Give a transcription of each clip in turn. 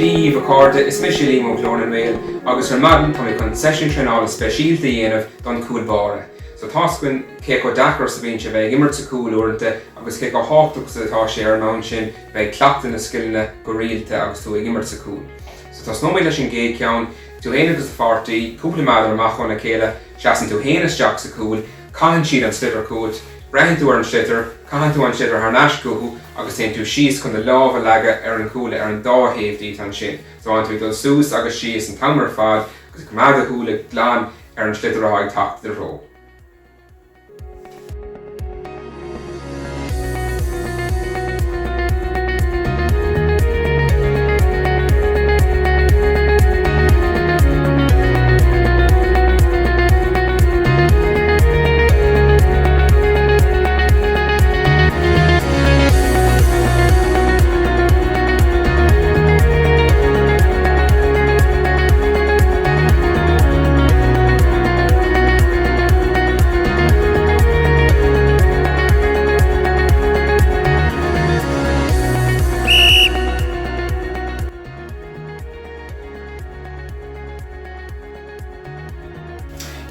Díomh a cárta is mis lí mó clór an méil, agus ar madan tá chun Seisiún tréála speisialta dhéanamh don cúl báire. So táscuin cé go dachar sa bhíonn sé bheith immert sa cúl uaireanta agus cé go háchtach atá sé ar an sin bheith Cleachtadh na scileanna go rialta agus tú ag immert sa cúl. So tás nóméid leis an géad ceann, tú héana agus a fartaí, cúpla maidir amach chun na céile, seasan tú héana isteach sa cúl, caitheann siad an sliotar cúilt, breithin tú ar an sliotar, caitheann tú an sliotar ar neas cúil, agus téann tú síos chun na lámh a leagadh ar an cúla ar an dáhéamh an sin. So an tú dul sús agus síos an tamar fad agus go mbeadh a cúla glán ar an sliotar a haid tacht de ró.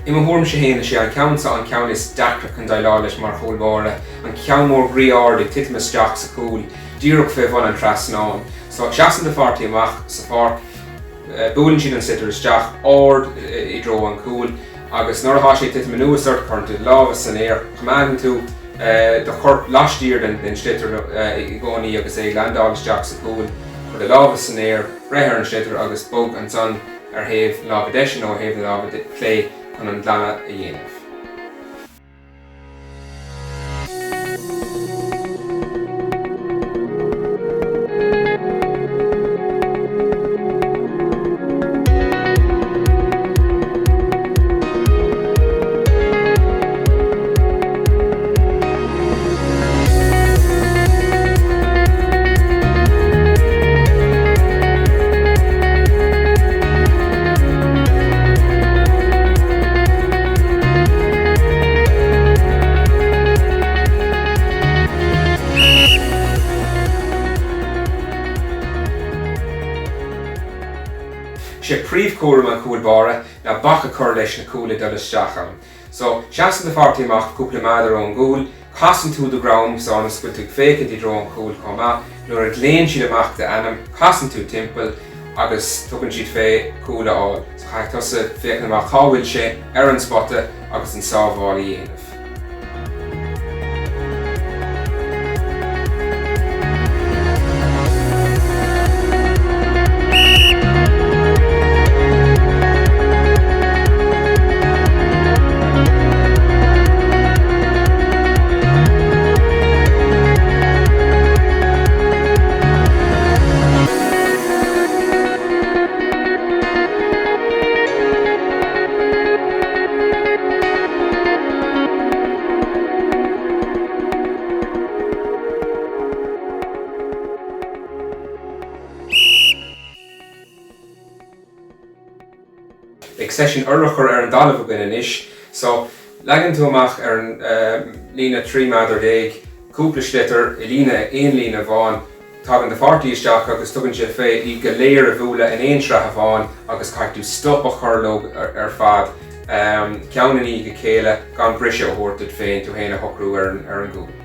Ima thuairm sé héana sé an ceann sa an ceann is deacrach an dá leis mar chomh báire, an ceann mór ghriáard ag titime isteach sa cúil, díreach fé bhain an trasnán. So seasan de fartaí amach sa far, bualann siad an sitar isteach ard I dro an cúil, agus nuair a sé titime nuas ort chuirte lámh san air, chumaigeann tú de chur laistíir den sliotar I gcónaí agus é landáil isteach sa cúil, chur de lámh san air, breithir an sliotar agus bog an son ar thaobh lámh deisin ó thaobh lámh clé an an dlana a dhéanamh. sé príomhchomhar an cúl báire na bacha chur leis na cúla dul isteach ann. So seasan de fartaí amach cúpla maidir ón gúil, casan tú do gram so an scuil tú fécinn dro an cúil comá, nuair a gléann siad amach de anam, casan tú timpeall agus tugann siad fé cúla áil. So chaith tusa fécinn amach chábhail sé ar an spotta agus an sábháil I dhéanamh. Ag Seisiún urachar ar an dalamh againn inis, so leagann tú amach ar an lína 3 maidir déag, cúpla sliotar I lína 1 lína bháin, tagann de fartaí isteach agus tugann sé fé I go léir a bhuala in éon tretha bháin agus caith tú stop a churlóg ar fad, ceannaí go céile gan brise ó thuirtead féin tú héana thocrú ar an gúil.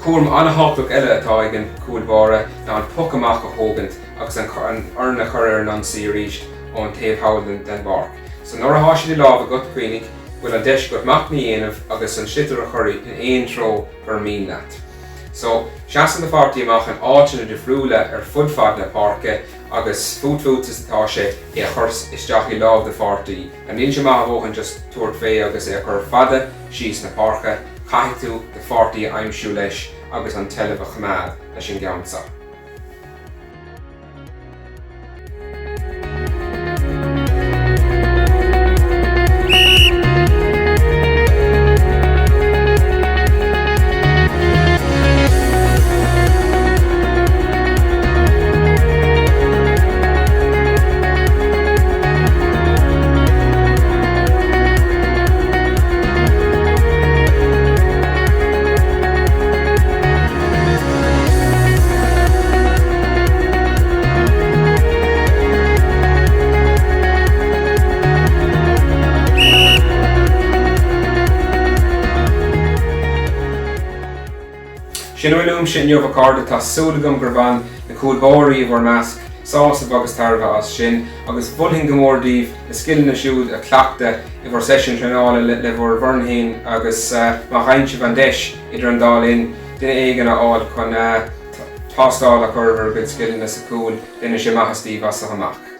Cuairm anna hápach eile atá ag an cúl báire ná an puc amach a thógant agus an arna chur ar an saoíocht ón taobh hall den barc. So nuair a háisiad I lámh a gut cuoinnig, bhfuil an deis go mach ní dhéanamh agus an sliotar a chuirí in éon tro gur mín leat. So Seasan na fortaí amach an áitina de friúla fudfad na parca agus fútfútas atá sé é churs isteach I lámh de fortaí. A níl sé maith bhóchan just tuairt fé agus é chur fada síos na parca, caithfidh tú de fortaí aimsiú leis agus an talamh a chumad leis an gceansa. Sin bhfuilúm sin neamh cara tá súlagam gur bhain na cúil báirí bhar measc sásamh agus tarbha as sin agus bhulling go mór díobh na scileanna siúd a Cleachtadh I bhar seisiún trádála le bhar bharnhain agus má chaintse van deis idir an dálinn duine éigean a fháil chun tástáil a churbhar go scileanna sa cúil duine sé maithastíomh as a amach.